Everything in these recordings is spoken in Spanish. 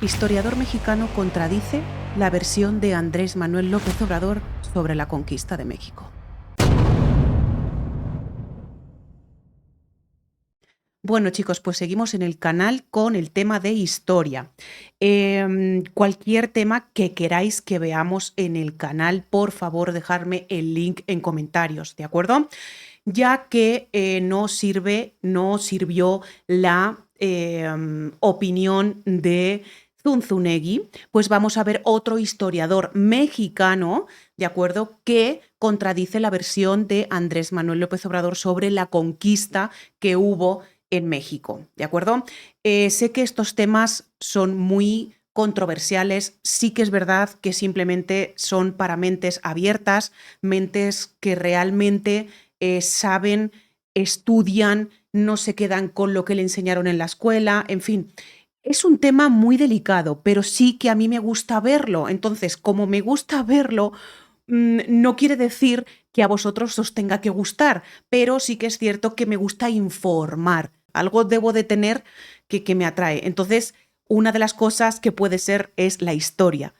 Historiador mexicano contradice la versión de Andrés Manuel López Obrador sobre la conquista de México. Bueno, chicos, pues seguimos en el canal con el tema de historia. Cualquier tema que queráis que veamos en el canal, por favor, dejadme el link en comentarios, ¿de acuerdo? Ya que no sirvió la opinión de Zunzunegui, pues vamos a ver otro historiador mexicano, ¿de acuerdo?, que contradice la versión de Andrés Manuel López Obrador sobre la conquista que hubo en México, ¿de acuerdo? Sé que estos temas son muy controversiales, sí que es verdad que simplemente son para mentes abiertas, mentes que realmente saben, estudian, no se quedan con lo que le enseñaron en la escuela, en fin. Es un tema muy delicado, pero sí que a mí me gusta verlo. Entonces, como me gusta verlo, no quiere decir que a vosotros os tenga que gustar, pero sí que es cierto que me gusta informar. Algo debo de tener que me atrae. Entonces, una de las cosas que puede ser es la historia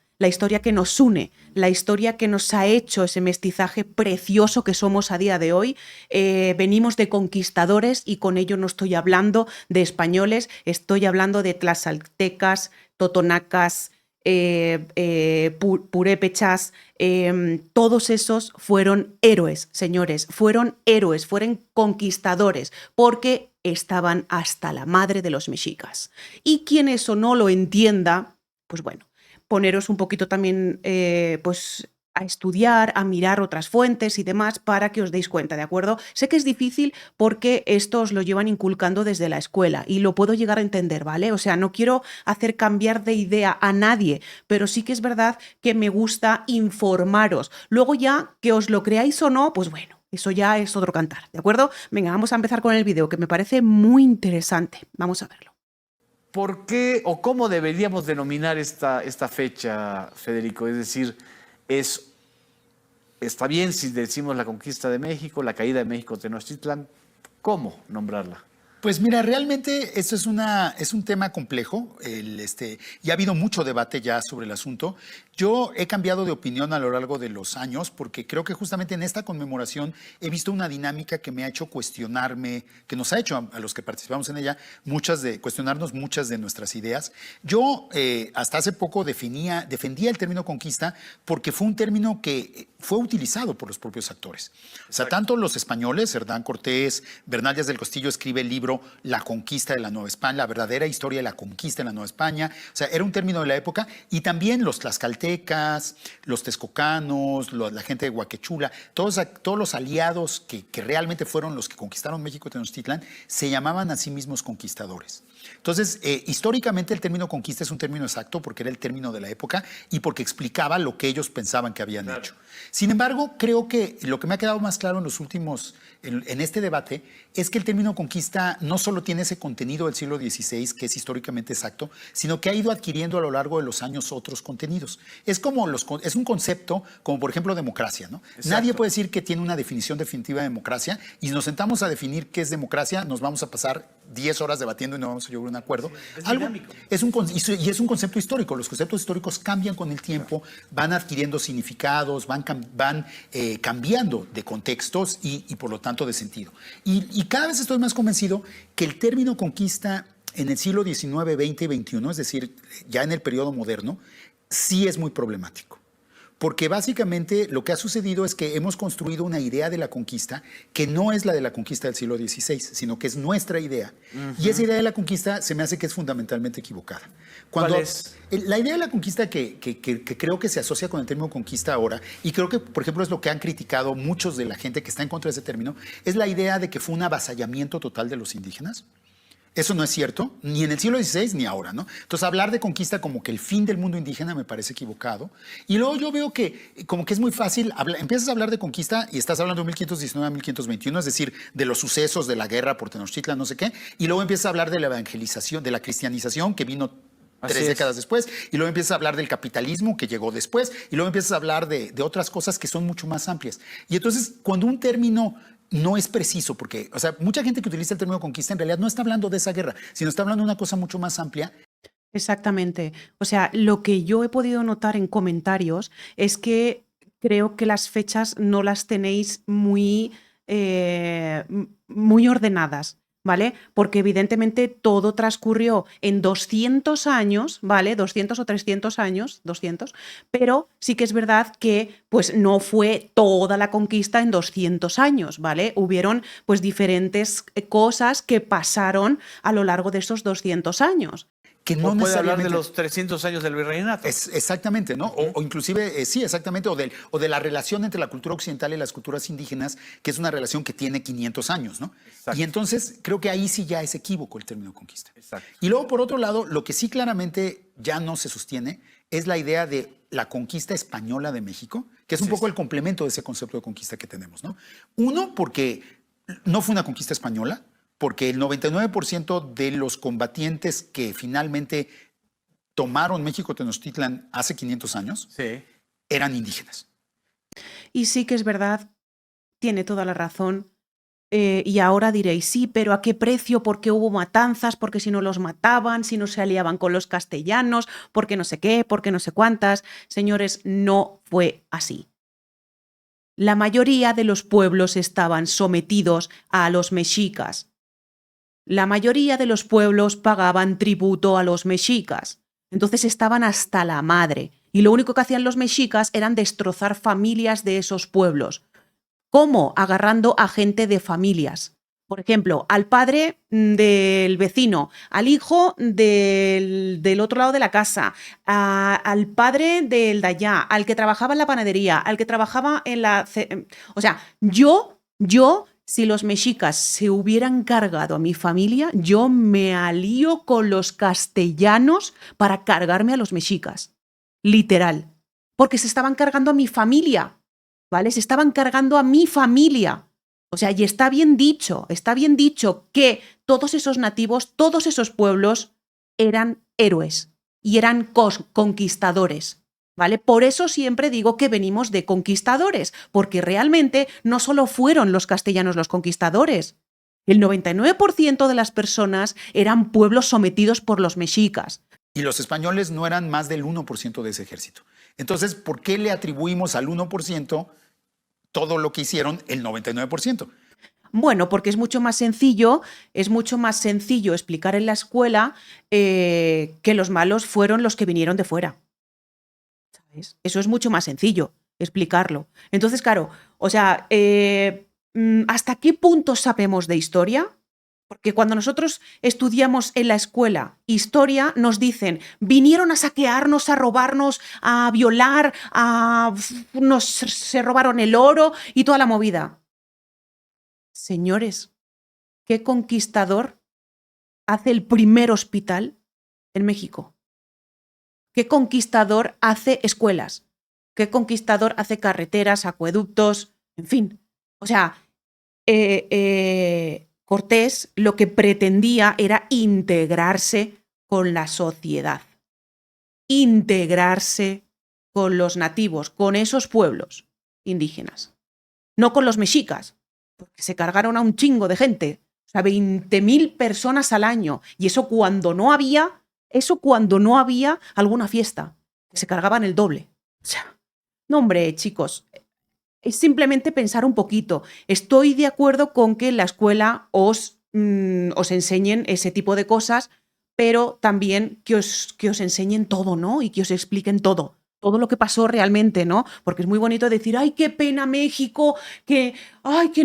que nos une, la historia que nos ha hecho ese mestizaje precioso que somos a día de hoy. Venimos de conquistadores y con ello no estoy hablando de españoles, estoy hablando de tlaxcaltecas, totonacas, purépechas, todos esos fueron héroes, señores, fueron héroes, fueron conquistadores, porque estaban hasta la madre de los mexicas. Y quien eso no lo entienda, pues bueno, poneros un poquito también, pues a estudiar, a mirar otras fuentes y demás para que os deis cuenta, ¿de acuerdo? Sé que es difícil porque esto os lo llevan inculcando desde la escuela y lo puedo llegar a entender, ¿vale? O sea, no quiero hacer cambiar de idea a nadie, pero sí que es verdad que me gusta informaros. Luego ya, que os lo creáis o no, pues bueno, eso ya es otro cantar, ¿de acuerdo? Venga, vamos a empezar con el vídeo, que me parece muy interesante. Vamos a verlo. ¿Por qué o cómo deberíamos denominar esta fecha, Federico? Es decir, está bien si decimos la conquista de México, la caída de México Tenochtitlan, ¿cómo nombrarla? Pues mira, realmente esto es un tema complejo y ha habido mucho debate ya sobre el asunto. Yo he cambiado de opinión a lo largo de los años porque creo que justamente en esta conmemoración he visto una dinámica que me ha hecho cuestionarme, que nos ha hecho a los que participamos en ella, cuestionarnos muchas de nuestras ideas. Yo hasta hace poco defendía el término conquista porque fue un término que fue utilizado por los propios actores. O sea, tanto los españoles, Hernán Cortés, Bernal Díaz del Castillo escribe el libro La conquista de la Nueva España, la verdadera historia de la conquista de la Nueva España. O sea, era un término de la época. Y también los tlaxcaltecas, los texcocanos, la gente de Huaquechula, todos los aliados que realmente fueron los que conquistaron México y Tenochtitlan, se llamaban a sí mismos conquistadores. Entonces, históricamente el término conquista es un término exacto porque era el término de la época y porque explicaba lo que ellos pensaban que habían hecho. Sin embargo, creo que lo que me ha quedado más claro en los últimos, en este debate, es que el término conquista no solo tiene ese contenido del siglo XVI, que es históricamente exacto, sino que ha ido adquiriendo a lo largo de los años otros contenidos. Es un concepto como, por ejemplo, democracia, ¿no? Nadie puede decir que tiene una definición definitiva de democracia y si nos sentamos a definir qué es democracia, nos vamos a pasar 10 horas debatiendo y no vamos a llegar a un acuerdo. Sí, es dinámico. Y es un concepto histórico. Los conceptos históricos cambian con el tiempo, van adquiriendo significados, van cambiando de contextos y por lo tanto de sentido. Y cada vez estoy más convencido que el término conquista en el siglo XIX, XX y XXI, es decir, ya en el periodo moderno, sí es muy problemático. Porque básicamente lo que ha sucedido es que hemos construido una idea de la conquista que no es la de la conquista del siglo XVI, sino que es nuestra idea. Y esa idea de la conquista se me hace que es fundamentalmente equivocada. ¿Cuál es? La idea de la conquista que creo que se asocia con el término conquista ahora, y creo que, por ejemplo, es lo que han criticado muchos de la gente que está en contra de ese término, es la idea de que fue un avasallamiento total de los indígenas. Eso no es cierto, ni en el siglo XVI ni ahora, ¿no? Entonces, hablar de conquista como que el fin del mundo indígena me parece equivocado. Y luego yo veo que como que es muy fácil, empiezas a hablar de conquista y estás hablando de 1519 a 1521, es decir, de los sucesos de la guerra por Tenochtitlan, no sé qué, y luego empiezas a hablar de la evangelización, de la cristianización que vino 3 décadas después, y luego empiezas a hablar del capitalismo que llegó después, y luego empiezas a hablar de otras cosas que son mucho más amplias. Y entonces, cuando un término no es preciso, porque, o sea, mucha gente que utiliza el término conquista en realidad no está hablando de esa guerra, sino está hablando de una cosa mucho más amplia. Exactamente. O sea, lo que yo he podido notar en comentarios es que creo que las fechas no las tenéis muy ordenadas, ¿vale? Porque evidentemente todo transcurrió en 200 años, ¿vale? 200 o 300 años, 200, pero sí que es verdad que pues no fue toda la conquista en 200 años, ¿vale? Hubieron pues diferentes cosas que pasaron a lo largo de esos 200 años. Que no O puede hablar de necesariamente... los 300 años del virreinato. Exactamente, ¿no? O inclusive, sí, exactamente, o de la relación entre la cultura occidental y las culturas indígenas, que es una relación que tiene 500 años, ¿no? Exacto. Y entonces creo que ahí sí ya es equívoco el término conquista. Exacto. Y luego, por otro lado, lo que sí claramente ya no se sostiene es la idea de la conquista española de México, que es un poco el complemento de ese concepto de conquista que tenemos, ¿no? Uno, porque no fue una conquista española, porque el 99% de los combatientes que finalmente tomaron México Tenochtitlan hace 500 años Sí. eran indígenas. Y sí que es verdad, tiene toda la razón. Y ahora diréis, sí, pero ¿a qué precio? Porque hubo matanzas, porque si no los mataban, si no se aliaban con los castellanos, porque no sé qué, porque no sé cuántas. Señores, no fue así. La mayoría de los pueblos estaban sometidos a los mexicas. La mayoría de los pueblos pagaban tributo a los mexicas. Entonces estaban hasta la madre. Y lo único que hacían los mexicas eran destrozar familias de esos pueblos. ¿Cómo? Agarrando a gente de familias. Por ejemplo, al padre del vecino, al hijo del otro lado de la casa, al padre del de allá, al que trabajaba en la panadería, al que trabajaba en la... O sea, si los mexicas se hubieran cargado a mi familia, yo me alío con los castellanos para cargarme a los mexicas. Literal. Porque se estaban cargando a mi familia. ¿Vale? Se estaban cargando a mi familia. O sea, y está bien dicho que todos esos nativos, todos esos pueblos eran héroes y eran conquistadores, ¿vale? Por eso siempre digo que venimos de conquistadores, porque realmente no solo fueron los castellanos los conquistadores. El 99% de las personas eran pueblos sometidos por los mexicas. Y los españoles no eran más del 1% de ese ejército. Entonces, ¿por qué le atribuimos al 1% todo lo que hicieron el 99%? Bueno, porque es mucho más sencillo explicar en la escuela que los malos fueron los que vinieron de fuera. ¿Sabes? Eso es mucho más sencillo explicarlo. Entonces, claro, o sea, ¿hasta qué punto sabemos de historia? Porque cuando nosotros estudiamos en la escuela historia, nos dicen, vinieron a saquearnos, a robarnos, a violar, se robaron el oro y toda la movida. Señores, ¿qué conquistador hace el primer hospital en México? ¿Qué conquistador hace escuelas? ¿Qué conquistador hace carreteras, acueductos? En fin. O sea, Cortés lo que pretendía era integrarse con la sociedad. Integrarse con los nativos, con esos pueblos indígenas. No con los mexicas, porque se cargaron a un chingo de gente. O sea, 20.000 personas al año. Y eso cuando no había alguna fiesta, que se cargaban el doble. O sea, no, hombre, chicos, es simplemente pensar un poquito. Estoy de acuerdo con que en la escuela os enseñen ese tipo de cosas, pero también que os enseñen todo, ¿no? Y que os expliquen todo lo que pasó realmente, ¿no? Porque es muy bonito decir, ay, qué pena México, que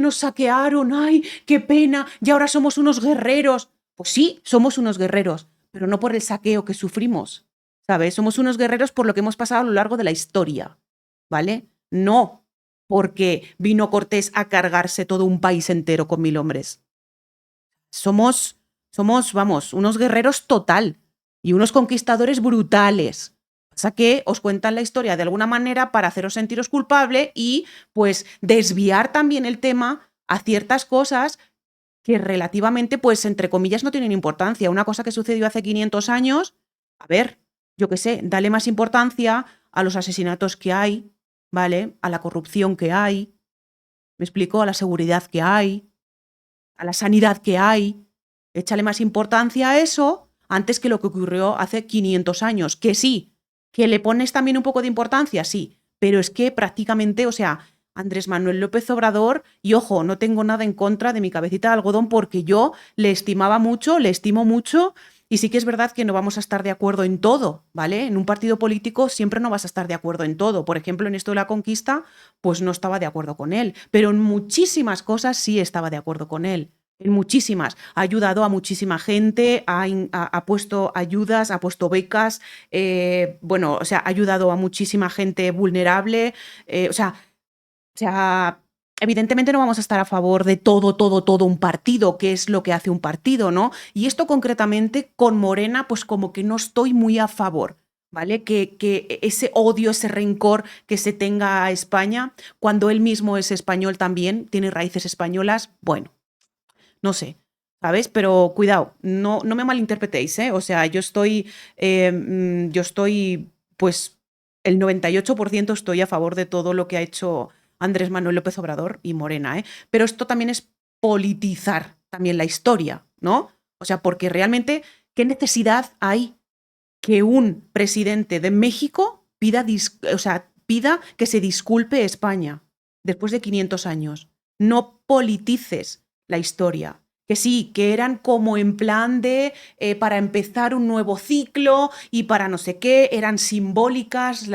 nos saquearon, ay, qué pena, y ahora somos unos guerreros. Pues sí, somos unos guerreros, pero no por el saqueo que sufrimos, ¿sabes? Somos unos guerreros por lo que hemos pasado a lo largo de la historia, ¿vale? No porque vino Cortés a cargarse todo un país entero con 1000 hombres. Somos, vamos, unos guerreros total y unos conquistadores brutales. Pasa que os cuentan la historia de alguna manera para haceros sentiros culpable y pues desviar también el tema a ciertas cosas que relativamente, pues entre comillas, no tienen importancia. Una cosa que sucedió hace 500 años, a ver, yo qué sé, dale más importancia a los asesinatos que hay, ¿vale? A la corrupción que hay, me explico, a la seguridad que hay, a la sanidad que hay. Échale más importancia a eso antes que lo que ocurrió hace 500 años. Que sí, que le pones también un poco de importancia, sí, pero es que prácticamente, o sea, Andrés Manuel López Obrador, y ojo, no tengo nada en contra de mi cabecita de algodón porque yo le estimaba mucho, le estimo mucho, y sí que es verdad que no vamos a estar de acuerdo en todo, ¿vale? En un partido político siempre no vas a estar de acuerdo en todo. Por ejemplo, en esto de la conquista, pues no estaba de acuerdo con él, pero en muchísimas cosas sí estaba de acuerdo con él. En muchísimas. Ha ayudado a muchísima gente, ha puesto ayudas, ha puesto becas, bueno, o sea, ha ayudado a muchísima gente vulnerable, o sea, evidentemente no vamos a estar a favor de todo un partido, que es lo que hace un partido, ¿no? Y esto concretamente con Morena, pues como que no estoy muy a favor, ¿vale? Que ese odio, ese rencor que se tenga a España, cuando él mismo es español también, tiene raíces españolas, bueno, no sé. ¿Sabes? Pero cuidado, no me malinterpretéis, ¿eh? O sea, pues, el 98% estoy a favor de todo lo que ha hecho Andrés Manuel López Obrador y Morena, ¿eh? Pero esto también es politizar también la historia, ¿no? O sea, porque realmente, ¿qué necesidad hay que un presidente de México pida que se disculpe España después de 500 años? No politices la historia. Que sí, que eran como en plan de para empezar un nuevo ciclo y para no sé qué, eran simbólicas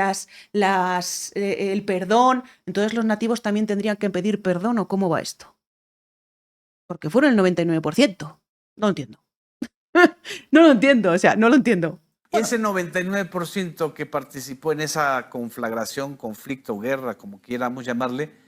el perdón. Entonces los nativos también tendrían que pedir perdón, ¿o cómo va esto? Porque fueron el 99%. No lo entiendo. No lo entiendo, o sea, no lo entiendo. Ese 99% que participó en esa conflagración, conflicto, guerra, como quieramos llamarle,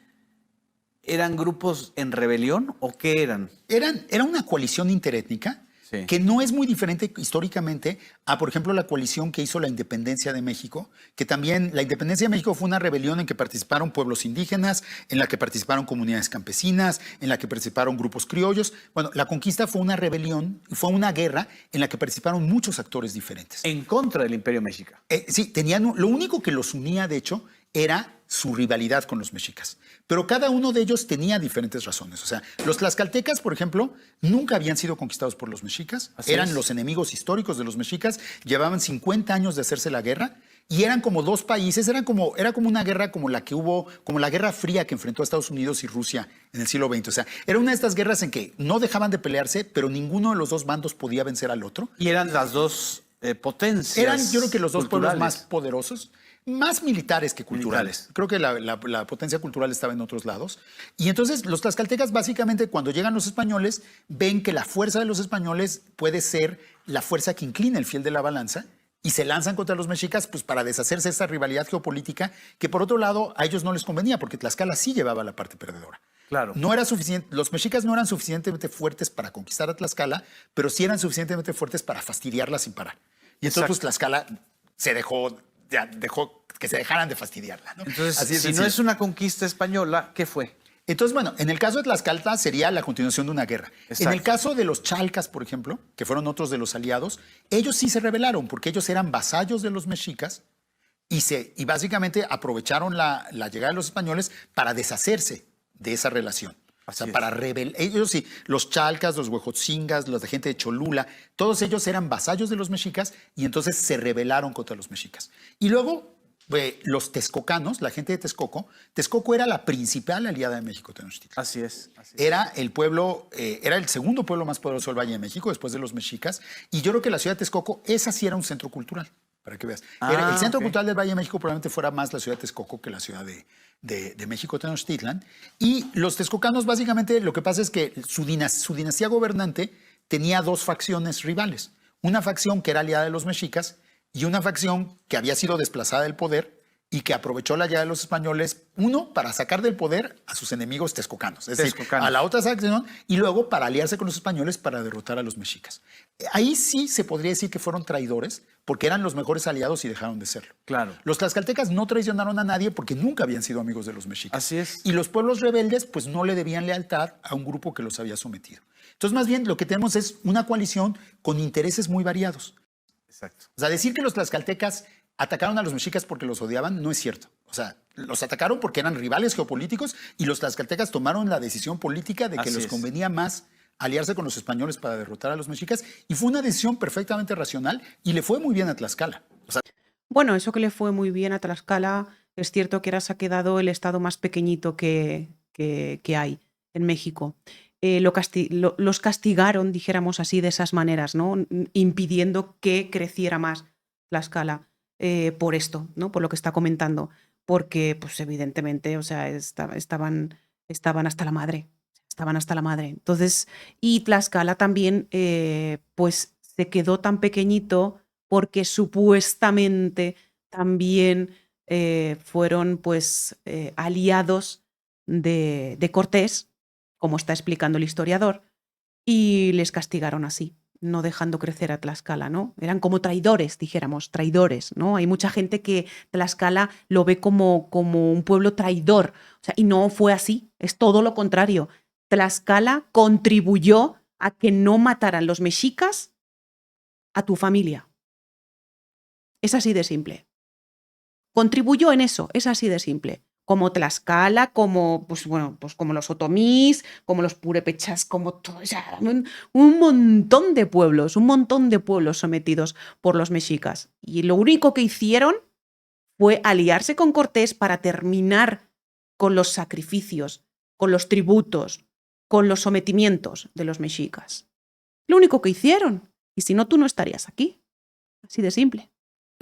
¿eran grupos en rebelión o qué eran? Era una coalición interétnica Sí. que no es muy diferente históricamente a, por ejemplo, la coalición que hizo la independencia de México, que también la independencia de México fue una rebelión en que participaron pueblos indígenas, en la que participaron comunidades campesinas, en la que participaron grupos criollos. Bueno, la conquista fue una rebelión, fue una guerra en la que participaron muchos actores diferentes. En contra del Imperio Mexica. Sí, lo único que los unía, de hecho, era su rivalidad con los mexicas. Pero cada uno de ellos tenía diferentes razones. O sea, los tlaxcaltecas, por ejemplo, nunca habían sido conquistados por los mexicas. Eran los enemigos históricos de los mexicas. Llevaban 50 años de hacerse la guerra. Y eran como dos países. Era como una guerra como la que hubo, como la Guerra Fría que enfrentó a Estados Unidos y Rusia en el siglo XX. O sea, era una de estas guerras en que no dejaban de pelearse, pero ninguno de los dos bandos podía vencer al otro. Y eran las dos potencias. Eran, yo creo que los dos pueblos culturales. más poderosos. Más militares que culturales. Creo que la potencia cultural estaba en otros lados. Y entonces los tlaxcaltecas básicamente cuando llegan los españoles ven que la fuerza de los españoles puede ser la fuerza que inclina el fiel de la balanza y se lanzan contra los mexicas pues, para deshacerse de esta rivalidad geopolítica que por otro lado a ellos no les convenía porque Tlaxcala sí llevaba la parte perdedora. Claro. No era suficiente, los mexicas no eran suficientemente fuertes para conquistar a Tlaxcala, pero sí eran suficientemente fuertes para fastidiarla sin parar. Y entonces pues, Tlaxcala se dejó que se dejaran de fastidiarla, ¿no? Entonces, si no es una conquista española, ¿qué fue? Entonces, bueno, en el caso de Tlaxcala sería la continuación de una guerra. Exacto. En el caso de los chalcas, por ejemplo, que fueron otros de los aliados, ellos sí se rebelaron porque ellos eran vasallos de los mexicas y básicamente aprovecharon la llegada de los españoles para deshacerse de esa relación. O sea, para rebelar. Ellos sí, los chalcas, los huejotzingas, los de gente de Cholula, todos ellos eran vasallos de los mexicas y entonces se rebelaron contra los mexicas. Y luego los texcocanos, la gente de Texcoco era la principal aliada de México Tenochtitlan. Así es. Era el pueblo, era el segundo pueblo más poderoso del Valle de México después de los mexicas. Y yo creo que la ciudad de Texcoco, esa sí era un centro cultural, para que veas. El centro cultural del Valle de México probablemente fuera más la ciudad de Texcoco que la ciudad de México Tenochtitlan. Y los texcocanos básicamente lo que pasa es que su dinastía gobernante tenía dos facciones rivales. Una facción que era aliada de los mexicas y una facción que había sido desplazada del poder y que aprovechó la llegada de los españoles, uno, para sacar del poder a sus enemigos texcocanos, es decir, a la otra facción, y luego para aliarse con los españoles para derrotar a los mexicas. Ahí sí se podría decir que fueron traidores, porque eran los mejores aliados y dejaron de serlo. Claro. Los tlaxcaltecas no traicionaron a nadie porque nunca habían sido amigos de los mexicas. Así es. Y los pueblos rebeldes, pues no le debían lealtad a un grupo que los había sometido. Entonces, más bien, lo que tenemos es una coalición con intereses muy variados. Exacto. O sea, decir que los tlaxcaltecas atacaron a los mexicas porque los odiaban no es cierto. O sea, los atacaron porque eran rivales geopolíticos y los tlaxcaltecas tomaron la decisión política de que les convenía más aliarse con los españoles para derrotar a los mexicas y fue una decisión perfectamente racional y le fue muy bien a Tlaxcala. O sea, Bueno, eso que le fue muy bien a Tlaxcala, es cierto que ahora se ha quedado el estado más pequeñito que hay en México. Los castigaron, dijéramos así, de esas maneras, ¿no? Impidiendo que creciera más Tlaxcala por esto, ¿no? Por lo que está comentando. Porque, pues evidentemente, o sea, estaban hasta la madre. Estaban hasta la madre. Entonces, y Tlaxcala también, pues se quedó tan pequeñito porque supuestamente también fueron pues aliados de Cortés, como está explicando el historiador, y les castigaron así, no dejando crecer a Tlaxcala, ¿no? Eran como traidores, dijéramos, traidores, ¿no? Hay mucha gente que Tlaxcala lo ve como un pueblo traidor, o sea, y no fue así, es todo lo contrario. Tlaxcala contribuyó a que no mataran los mexicas a tu familia. Es así de simple. Contribuyó en eso, es así de simple. Como Tlaxcala, como, pues bueno, pues como los otomís, como los purépechas, como todo, o sea, un montón de pueblos sometidos por los mexicas. Y lo único que hicieron fue aliarse con Cortés para terminar con los sacrificios, con los tributos, con los sometimientos de los mexicas. Lo único que hicieron. Y si no, tú no estarías aquí. Así de simple.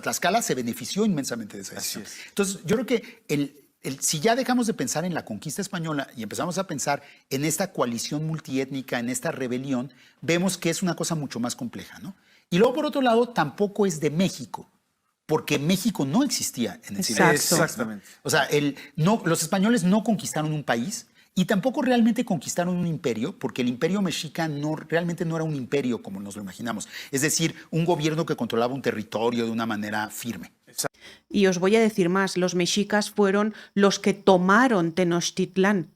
Tlaxcala se benefició inmensamente de esa Así decisión. es. Entonces, yo creo que si ya dejamos de pensar en la conquista española y empezamos a pensar en esta coalición multiétnica, en esta rebelión, vemos que es una cosa mucho más compleja, ¿no? Y luego, por otro lado, tampoco es de México, porque México no existía en el siglo XVI. Exacto. Exactamente. O sea, los españoles no conquistaron un país y tampoco realmente conquistaron un imperio, porque el imperio mexica realmente no era un imperio como nos lo imaginamos. Es decir, un gobierno que controlaba un territorio de una manera firme. Y os voy a decir más, los mexicas fueron los que tomaron Tenochtitlán,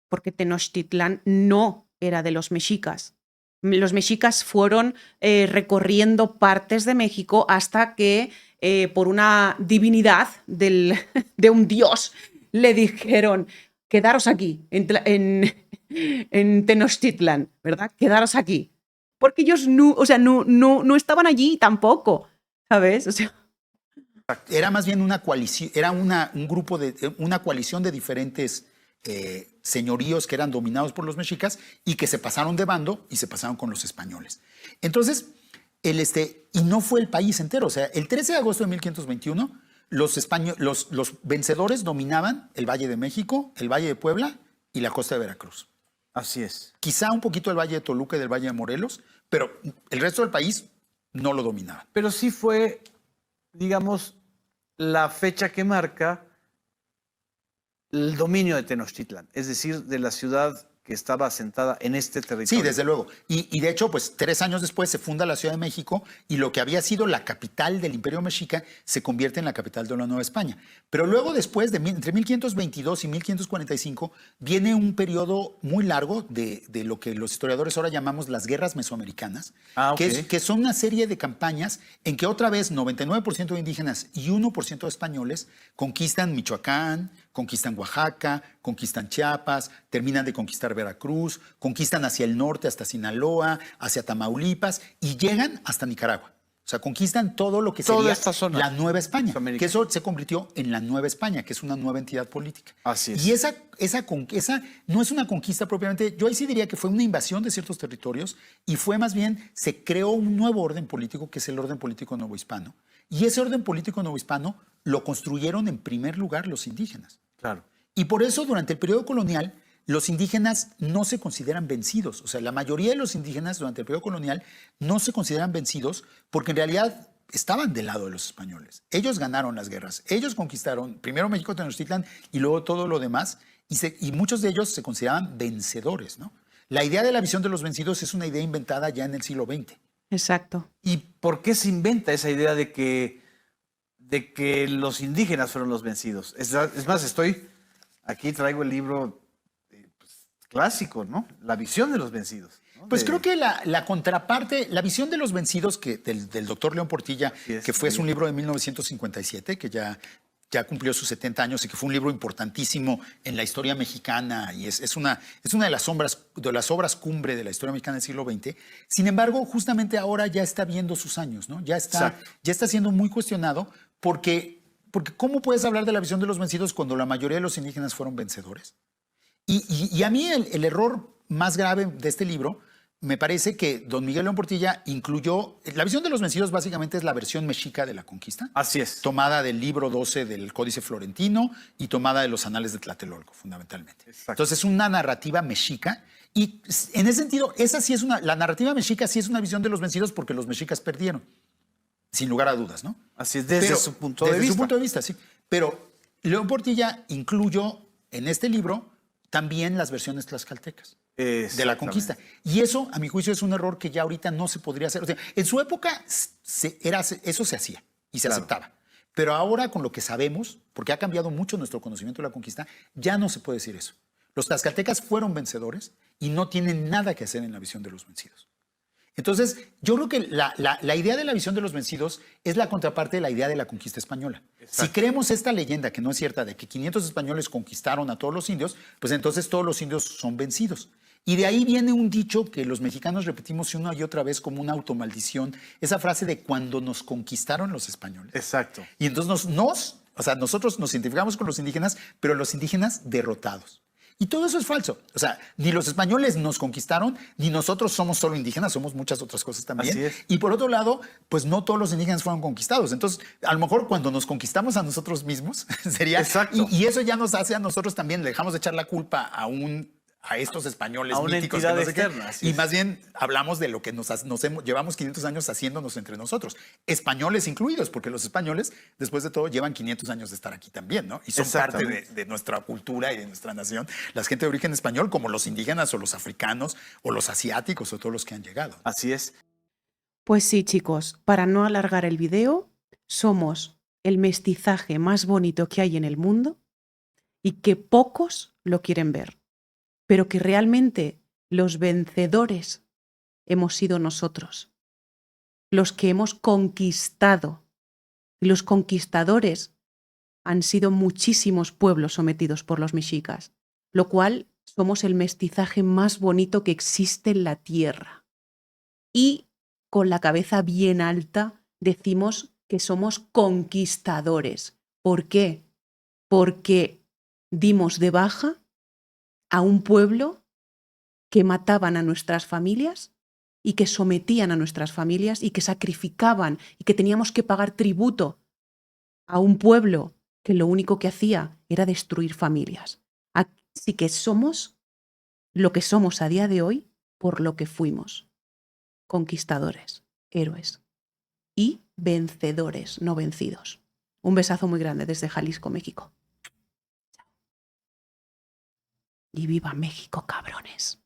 porque Tenochtitlán no era de los mexicas. Los mexicas fueron recorriendo partes de México hasta que por una divinidad de un dios le dijeron, quedaros aquí, en Tenochtitlán, ¿verdad? Quedaros aquí. Porque ellos no estaban allí tampoco, ¿sabes? O sea, Era más bien una coalición, era una coalición de diferentes señoríos que eran dominados por los mexicas y que se pasaron de bando y se pasaron con los españoles. Entonces, y no fue el país entero. O sea, el 13 de agosto de 1521, los vencedores dominaban el Valle de México, el Valle de Puebla y la costa de Veracruz. Así es. Quizá un poquito el Valle de Toluca y del Valle de Morelos, pero el resto del país no lo dominaban. Pero sí fue, digamos, la fecha que marca el dominio de Tenochtitlán, es decir, de la ciudad que estaba asentada en este territorio. Sí, desde luego. Y de hecho, pues 3 años después se funda la Ciudad de México y lo que había sido la capital del Imperio Mexica se convierte en la capital de la Nueva España. Pero luego después, entre 1522 y 1545, viene un periodo muy largo de lo que los historiadores ahora llamamos las guerras mesoamericanas, que son una serie de campañas en que otra vez 99% de indígenas y 1% de españoles conquistan Michoacán, conquistan Oaxaca, conquistan Chiapas, terminan de conquistar Veracruz, conquistan hacia el norte hasta Sinaloa, hacia Tamaulipas y llegan hasta Nicaragua. O sea, conquistan todo lo que sería esta zona, la Nueva España, que eso se convirtió en la Nueva España, que es una nueva entidad política. Así es. Y esa no es una conquista propiamente, yo ahí sí diría que fue una invasión de ciertos territorios y fue más bien, se creó un nuevo orden político, que es el orden político novohispano. Y ese orden político novohispano lo construyeron en primer lugar los indígenas. Claro. Y por eso durante el periodo colonial los indígenas no se consideran vencidos. O sea, la mayoría de los indígenas durante el periodo colonial no se consideran vencidos porque en realidad estaban del lado de los españoles. Ellos ganaron las guerras. Ellos conquistaron primero México, Tenochtitlan y luego todo lo demás. Y muchos de ellos se consideraban vencedores, ¿no? La idea de la visión de los vencidos es una idea inventada ya en el siglo XX. exacto. ¿Y por qué se inventa esa idea de que los indígenas fueron los vencidos? Es más, aquí traigo el libro clásico, ¿no? La visión de los vencidos, ¿no? Pues creo que la contraparte, la visión de los vencidos del doctor León Portilla, Sí, que fue un libro de 1957, que ya ya cumplió sus 70 años y que fue un libro importantísimo en la historia mexicana y es una de las obras cumbre de la historia mexicana del siglo XX. Sin embargo, justamente ahora ya está viendo sus años, ¿no? Ya está siendo muy cuestionado porque ¿cómo puedes hablar de la visión de los vencidos cuando la mayoría de los indígenas fueron vencedores? Y a mí el error más grave de este libro me parece que don Miguel León Portilla incluyó... La visión de los vencidos básicamente es la versión mexica de la conquista. Así es. Tomada del libro 12 del Códice Florentino y tomada de los Anales de Tlatelolco, fundamentalmente. Exacto. Entonces es una narrativa mexica y en ese sentido, la narrativa mexica sí es una visión de los vencidos porque los mexicas perdieron, sin lugar a dudas, ¿no? Así es, desde su punto de vista. Desde su punto de vista, sí. Pero León Portilla incluyó en este libro también las versiones tlaxcaltecas de la conquista. Y eso, a mi juicio, es un error que ya ahorita no se podría hacer. O sea, en su época eso se hacía y se aceptaba. Pero ahora, con lo que sabemos, porque ha cambiado mucho nuestro conocimiento de la conquista, ya no se puede decir eso. Los tlaxcaltecas fueron vencedores y no tienen nada que hacer en la visión de los vencidos. Entonces, yo creo que la idea de la visión de los vencidos es la contraparte de la idea de la conquista española. Exacto. Si creemos esta leyenda, que no es cierta, de que 500 españoles conquistaron a todos los indios, pues entonces todos los indios son vencidos. Y de ahí viene un dicho que los mexicanos repetimos una y otra vez como una automaldición, esa frase de cuando nos conquistaron los españoles. Exacto. Y entonces nosotros nos identificamos con los indígenas, pero los indígenas derrotados. Y todo eso es falso. O sea, ni los españoles nos conquistaron, ni nosotros somos solo indígenas, somos muchas otras cosas también. Así es. Y por otro lado, pues no todos los indígenas fueron conquistados. Entonces, a lo mejor cuando nos conquistamos a nosotros mismos, sería... Exacto. Y eso ya nos hace a nosotros también, le dejamos de echar la culpa a estos españoles a una míticos. entidad que no sé externa. Y más bien hablamos de lo que llevamos 500 años haciéndonos entre nosotros, españoles incluidos, porque los españoles, después de todo, llevan 500 años de estar aquí también, ¿no? Y son parte de nuestra cultura y de nuestra nación, la gente de origen español, como los indígenas o los africanos o los asiáticos o todos los que han llegado. Así es. Pues sí, chicos, para no alargar el video, somos el mestizaje más bonito que hay en el mundo y que pocos lo quieren ver, pero que realmente los vencedores hemos sido nosotros, los que hemos conquistado. Y los conquistadores han sido muchísimos pueblos sometidos por los mexicas, lo cual somos el mestizaje más bonito que existe en la tierra. Y con la cabeza bien alta decimos que somos conquistadores. ¿Por qué? Porque dimos de baja a un pueblo que mataban a nuestras familias y que sometían a nuestras familias y que sacrificaban y que teníamos que pagar tributo a un pueblo que lo único que hacía era destruir familias. Así que somos lo que somos a día de hoy por lo que fuimos. Conquistadores, héroes y vencedores, no vencidos. Un besazo muy grande desde Jalisco, México. Y viva México, cabrones.